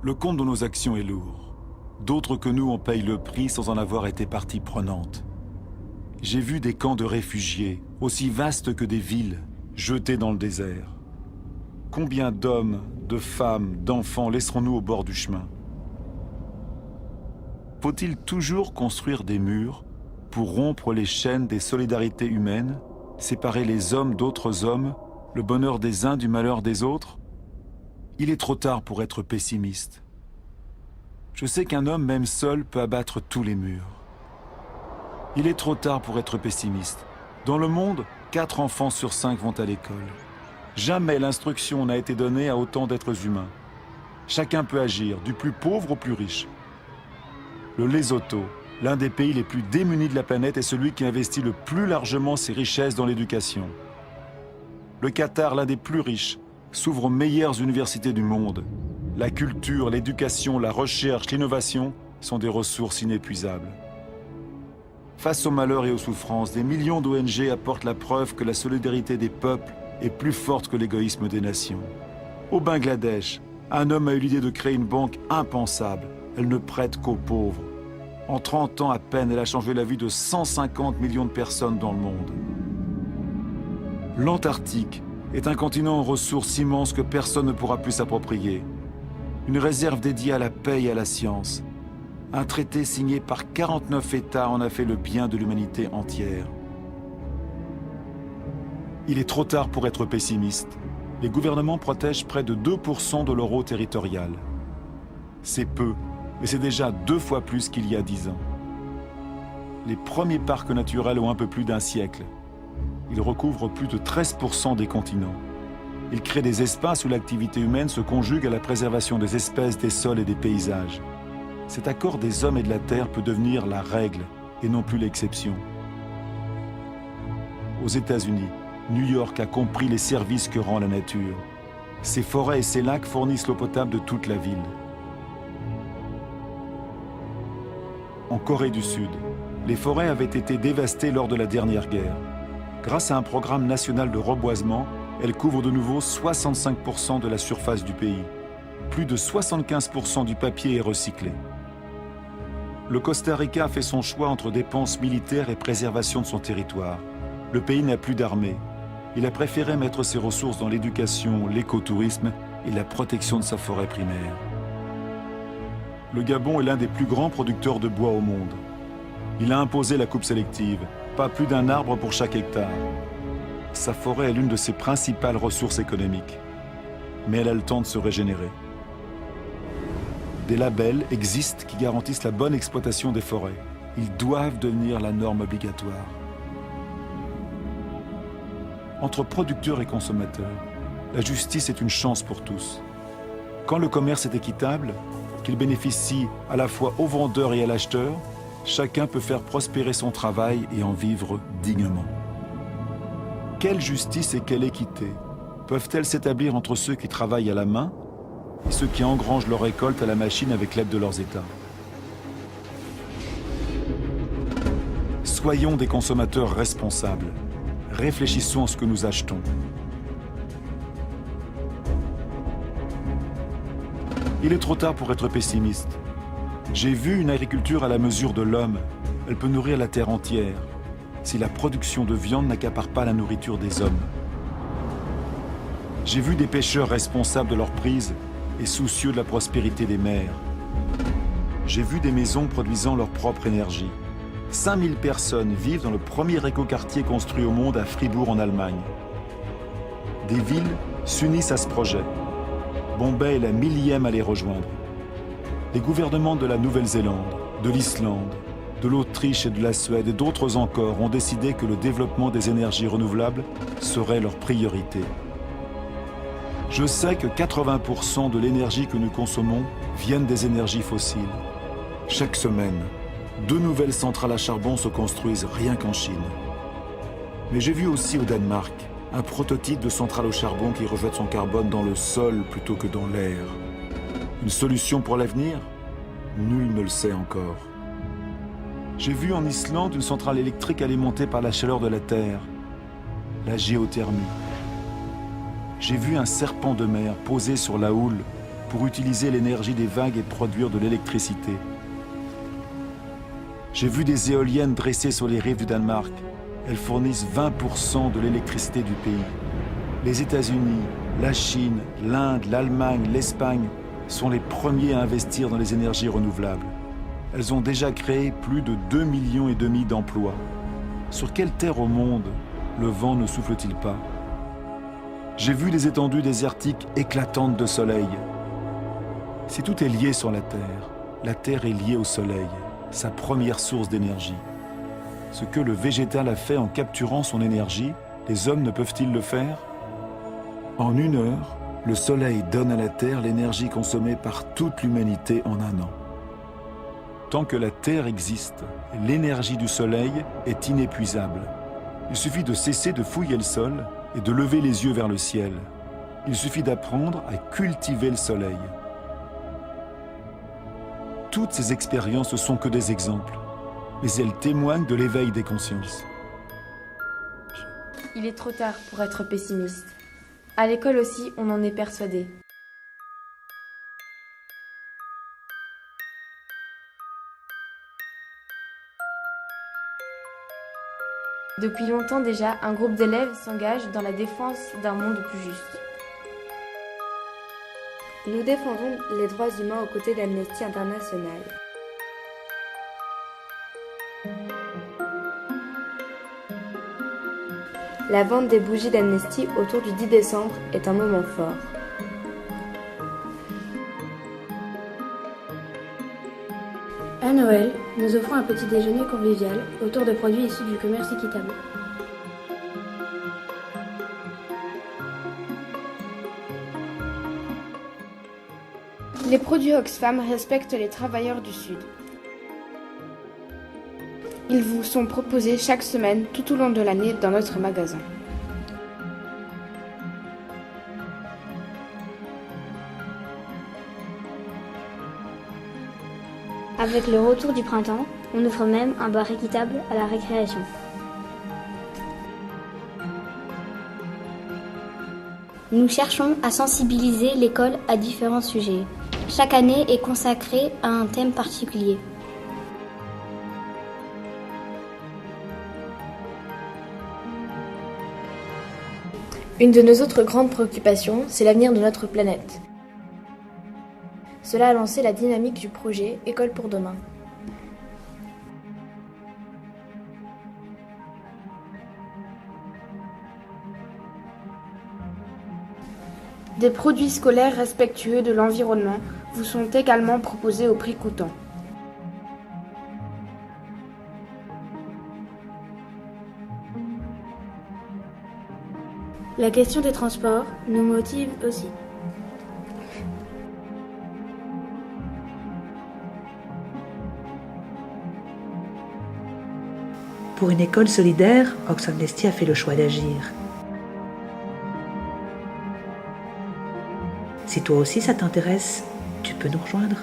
Le compte de nos actions est lourd. D'autres que nous en payent le prix sans en avoir été partie prenante. J'ai vu des camps de réfugiés, aussi vastes que des villes, jetés dans le désert. Combien d'hommes, de femmes, d'enfants laisserons-nous au bord du chemin? Faut-il toujours construire des murs pour rompre les chaînes des solidarités humaines, séparer les hommes d'autres hommes, le bonheur des uns du malheur des autres? Il est trop tard pour être pessimiste. Je sais qu'un homme, même seul, peut abattre tous les murs. Il est trop tard pour être pessimiste. Dans le monde, 4 enfants sur 5 vont à l'école. Jamais l'instruction n'a été donnée à autant d'êtres humains. Chacun peut agir, du plus pauvre au plus riche. Le Lesotho, l'un des pays les plus démunis de la planète, est celui qui investit le plus largement ses richesses dans l'éducation. Le Qatar, l'un des plus riches, s'ouvre aux meilleures universités du monde. La culture, l'éducation, la recherche, l'innovation sont des ressources inépuisables. Face aux malheurs et aux souffrances, des millions d'ONG apportent la preuve que la solidarité des peuples est plus forte que l'égoïsme des nations. Au Bangladesh, un homme a eu l'idée de créer une banque impensable. Elle ne prête qu'aux pauvres. En 30 ans à peine, elle a changé la vie de 150 millions de personnes dans le monde. L'Antarctique est un continent aux ressources immenses que personne ne pourra plus s'approprier. Une réserve dédiée à la paix et à la science. Un traité signé par 49 États en a fait le bien de l'humanité entière. Il est trop tard pour être pessimiste. Les gouvernements protègent près de 2% de leur eau territoriale. C'est peu, mais c'est déjà 2 fois plus qu'il y a 10 ans. Les premiers parcs naturels ont un peu plus d'un siècle. Ils recouvrent plus de 13% des continents. Ils créent des espaces où l'activité humaine se conjugue à la préservation des espèces, des sols et des paysages. Cet accord des hommes et de la terre peut devenir la règle et non plus l'exception. Aux États-Unis, New York a compris les services que rend la nature. Ses forêts et ses lacs fournissent l'eau potable de toute la ville. En Corée du Sud, les forêts avaient été dévastées lors de la dernière guerre. Grâce à un programme national de reboisement, elles couvrent de nouveau 65% de la surface du pays. Plus de 75% du papier est recyclé. Le Costa Rica a fait son choix entre dépenses militaires et préservation de son territoire. Le pays n'a plus d'armée. Il a préféré mettre ses ressources dans l'éducation, l'écotourisme et la protection de sa forêt primaire. Le Gabon est l'un des plus grands producteurs de bois au monde. Il a imposé la coupe sélective, pas plus d'un arbre pour chaque hectare. Sa forêt est l'une de ses principales ressources économiques. Mais elle a le temps de se régénérer. Des labels existent qui garantissent la bonne exploitation des forêts. Ils doivent devenir la norme obligatoire. Entre producteurs et consommateurs, la justice est une chance pour tous. Quand le commerce est équitable, qu'il bénéficie à la fois au vendeur et à l'acheteur, chacun peut faire prospérer son travail et en vivre dignement. Quelle justice et quelle équité peuvent-elles s'établir entre ceux qui travaillent à la main et ceux qui engrangent leur récolte à la machine avec l'aide de leurs États? Soyons des consommateurs responsables. Réfléchissons à ce que nous achetons. Il est trop tard pour être pessimiste. J'ai vu une agriculture à la mesure de l'homme. Elle peut nourrir la terre entière, si la production de viande n'accapare pas la nourriture des hommes. J'ai vu des pêcheurs responsables de leur prise et soucieux de la prospérité des mers. J'ai vu des maisons produisant leur propre énergie. 5000 personnes vivent dans le premier écoquartier construit au monde à Fribourg en Allemagne. Des villes s'unissent à ce projet. Bombay est la 1000e à les rejoindre. Les gouvernements de la Nouvelle-Zélande, de l'Islande, de l'Autriche et de la Suède et d'autres encore ont décidé que le développement des énergies renouvelables serait leur priorité. Je sais que 80% de l'énergie que nous consommons viennent des énergies fossiles. Chaque semaine, 2 nouvelles centrales à charbon se construisent rien qu'en Chine. Mais j'ai vu aussi au Danemark un prototype de centrale au charbon qui rejette son carbone dans le sol plutôt que dans l'air. Une solution pour l'avenir? Nul ne le sait encore. J'ai vu en Islande une centrale électrique alimentée par la chaleur de la terre, la géothermie. J'ai vu un serpent de mer posé sur la houle pour utiliser l'énergie des vagues et produire de l'électricité. J'ai vu des éoliennes dressées sur les rives du Danemark. Elles fournissent 20% de l'électricité du pays. Les États-Unis, la Chine, l'Inde, l'Allemagne, l'Espagne sont les premiers à investir dans les énergies renouvelables. Elles ont déjà créé plus de 2,5 millions d'emplois. Sur quelle terre au monde le vent ne souffle-t-il pas? J'ai vu des étendues désertiques éclatantes de soleil. Si tout est lié sur la Terre est liée au soleil, sa première source d'énergie. Ce que le végétal a fait en capturant son énergie, les hommes ne peuvent-ils le faire? En 1 heure, le soleil donne à la Terre l'énergie consommée par toute l'humanité en 1 an. Tant que la Terre existe, l'énergie du soleil est inépuisable. Il suffit de cesser de fouiller le sol et de lever les yeux vers le ciel. Il suffit d'apprendre à cultiver le soleil. Toutes ces expériences ne sont que des exemples, mais elles témoignent de l'éveil des consciences. Il est trop tard pour être pessimiste. À l'école aussi, on en est persuadé. Depuis longtemps déjà, un groupe d'élèves s'engage dans la défense d'un monde plus juste. Nous défendons les droits humains aux côtés d'Amnesty International. La vente des bougies d'Amnesty autour du 10 décembre est un moment fort. À Noël, nous offrons un petit déjeuner convivial autour de produits issus du commerce équitable. Les produits Oxfam respectent les travailleurs du Sud. Ils vous sont proposés chaque semaine tout au long de l'année dans notre magasin. Avec le retour du printemps, on offre même un bar équitable à la récréation. Nous cherchons à sensibiliser l'école à différents sujets. Chaque année est consacrée à un thème particulier. Une de nos autres grandes préoccupations, c'est l'avenir de notre planète. Cela a lancé la dynamique du projet École pour demain. Des produits scolaires respectueux de l'environnement vous sont également proposés au prix coûtant. La question des transports nous motive aussi. Pour une école solidaire, Oxfam Amnesty a fait le choix d'agir. Si toi aussi ça t'intéresse, tu peux nous rejoindre.